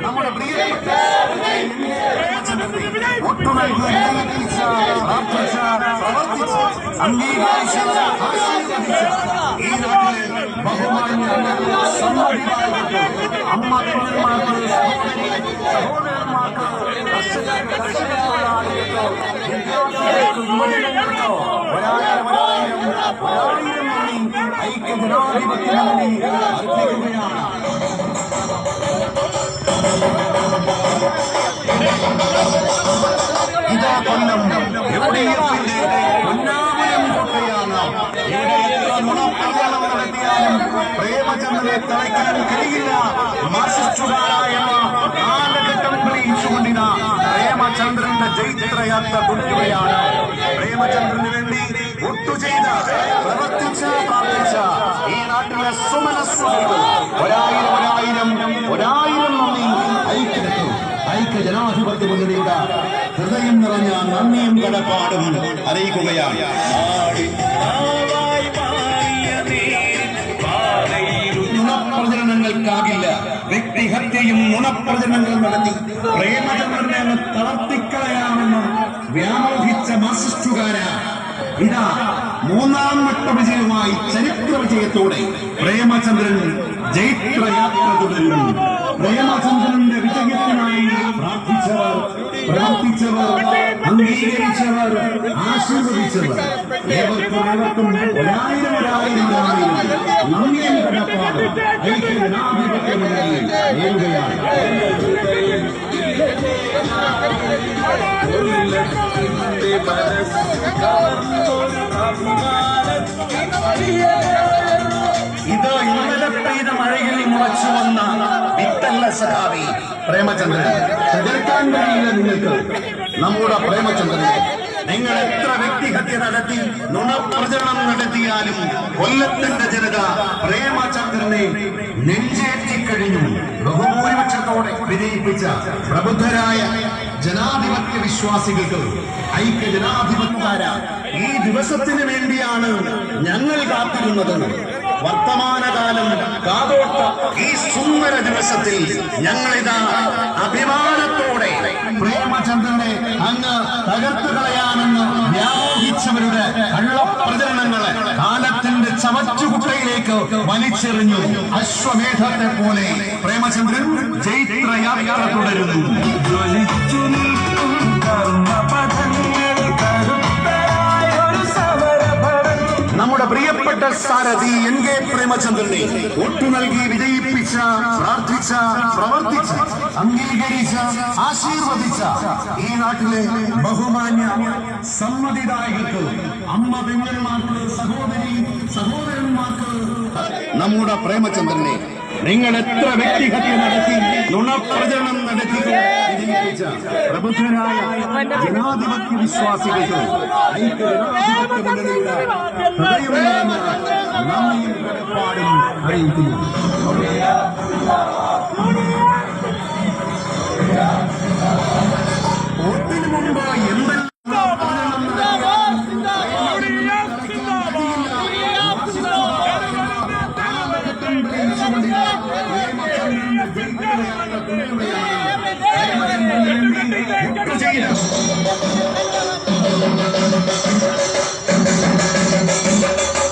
നമ്മുടെ പ്രിയപ്പെട്ട ഒട്ടുനൽകി പ്രാർത്ഥിച്ച പ്രവർത്തിച്ച അംഗീകരിച്ച ഈ നാട്ടിലെ ബഹുമാന്യ സമ്മതിദായകർക്ക് അമ്മമാർക്ക് സഹോദരന്മാർക്ക് ഐക്യജനാധിപത്യത്തിന് അർപ്പിക്കുകയാണ്. ഇതാ കൊല്ലം യുഡിഎഫിന്റെ പൊന്നാമയം കോട്ടയാണ്. ഇവിടെ നുണപ്രചരണം നടത്തിയാലും പ്രേമചന്ദ്രനെ തളയ്ക്കാൻ കഴിയില്ല. മാർസിസ്റ്റുകാരായ കാലഘട്ടം തെളിയിച്ചുകൊണ്ടിന പ്രേമചന്ദ്രന്റെ ജൈത്രയാത്ര തുടരുകയാണ്. പ്രേമചന്ദ്രന് വേണ്ടി ഒട്ടു ചെയ്ത് പ്രവർത്തിച്ച പ്രാർത്ഥിച്ച ഈ നാട്ടിലെ സുമനസ്സുകൾ ഒരായിരം നന്ദി ഐക്യജനാധിപത്യ മുന്നണിയുടെ ഹൃദയം നിറഞ്ഞ നന്ദിയും കടപ്പാടും അറിയിക്കുകയാണ്. നുണപ്രചരണങ്ങൾക്കാകില്ല. വ്യക്തിഹത്യയും നുണപ്രചരണങ്ങൾ നടത്തി പ്രേമചന്ദ്രനെ തളർത്തിക്കളയാമെന്ന് വ്യാമോഹിച്ച മാർസിസ്റ്റുകാരാ ഇതാ മൂന്നാം വട്ട വിജയവുമായി ചരിത്ര വിജയത്തോടെ പ്രേമചന്ദ്രൻ ജൈത്രയാത്ര തുടരുന്നു. പ്രേമചന്ദ്രന്റെ വിജയത്തിനായി പ്രാർത്ഥിച്ചവർ, പ്രവർത്തിച്ചവർ, അംഗീകരിച്ചവർ, ആശീർവദിച്ചവർ ഏവർക്കും ഒരായിരം നന്ദിയും കടപ്പാട് ഐക്യജനാധിപത്യമുന്നണിയിൽ നേരുകയാണ്. ഇത് ഇന്നലെ പെയ്ത മഴയിൽ മുളച്ചു വന്ന വിത്തല്ല സഖാവി പ്രേമചന്ദ്രൻ. തകർക്കാൻ കഴിയില്ല നിങ്ങൾക്ക് നമ്മുടെ പ്രേമചന്ദ്രനെ. നിങ്ങൾ എത്ര വ്യക്തിഹത്യ നടത്തി നുണപ്രചരണം നടത്തിയാലും കൊല്ലത്തിന്റെ ജനത പ്രേമചന്ദ്രനെ നെഞ്ചേറ്റിക്കഴിഞ്ഞു. ബഹുഭൂരിപക്ഷത്തോടെ വിജയിപ്പിച്ച പ്രബുദ്ധരായ ജനാധിപത്യ വിശ്വാസികൾക്ക് ഐക്യജനാധിപത്യക്കാര ഈ ദിവസത്തിന് വേണ്ടിയാണ് ഞങ്ങൾ കാത്തിരുന്നത്. വർത്തമാനകാലം കാതോട്ട ഈ സുന്ദര ദിവസത്തിൽ ഞങ്ങളിതാ അഭിമാനത്തോടെ പ്രേമചന്ദ്രനെ അങ്ങ് തകർത്തു കളയാമെന്ന് വ്യാമോഹിച്ചവരുടെ കള്ളപ്രചരണങ്ങളെ കാലത്തിന്റെ ചവറ്റുകുട്ടയിലേക്ക് വലിച്ചെറിഞ്ഞു. അശ്വമേധത്തെ പോലെ പ്രേമചന്ദ്രൻ ജൈത്രയാത്ര തുടരുന്നു. നമ്മുടെ പ്രിയപ്പെട്ട സാരഥി എൻ കെ പ്രേമചന്ദ്രനെ ഒട്ടു നൽകി വിജയിപ്പിച്ച, പ്രാർത്ഥിച്ച, പ്രവർത്തിച്ച, അംഗീകരിച്ച, ആശീർവദിച്ച ഈ നാട്ടിലെ ബഹുമാന്യ സമ്മതിദായകർക്ക്, അമ്മ പെങ്ങന്മാർക്ക്, സഹോദരന്മാർക്ക് നമ്മുടെ പ്രേമചന്ദ്രനെ നിങ്ങൾ എത്ര വ്യക്തിഹത്യ നടത്തി നുണപ്രചരണം നടത്തി വിജയിപ്പിച്ച പ്രബുദ്ധരായ ജനാധിപത്യ വിശ്വാസികൾക്ക് ഐക്യജനാധിപത്യ മുന്നണിയുടെ ഹൃദയം നിറഞ്ഞ നന്ദിയും കടപ്പാടും അറിയിക്കുന്നു. വോട്ടിന് മുമ്പ് എന്തെല്ലാം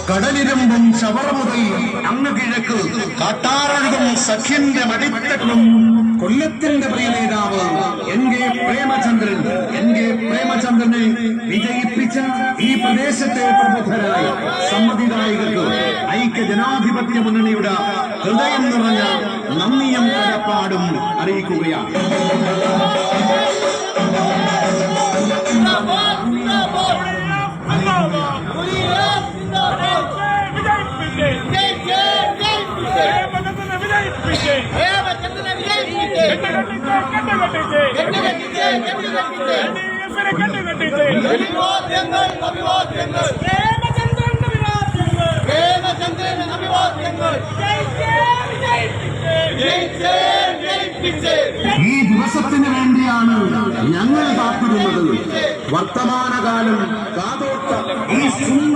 കടലിരമ്പും ചവറ മുതൽ അങ്ങ് കിഴക്ക് കാട്ടാറഴുകും സഖ്യന്റെ മടിത്തട്ടും കൊല്ലത്തിന്റെ പ്രിയ നേതാവ് എൻ കെ പ്രേമചന്ദ്രനെ വിജയിപ്പിച്ച ഈ പ്രദേശത്തെ പ്രബുദ്ധരായ സമ്മതിദായകർക്ക് ഐക്യജനാധിപത്യ മുന്നണിയുടെ ഹൃദയം നിറഞ്ഞ നന്ദിയും കടപ്പാടും അറിയിക്കുകയാണ്. പ്രേമചന്ദ്രൻ അഭിവാദ്യങ്ങൾ. ഞങ്ങൾ കാത്തിരുന്നത് വർത്തമാനകാലം കാതോട്ട ഈ സുന്ദര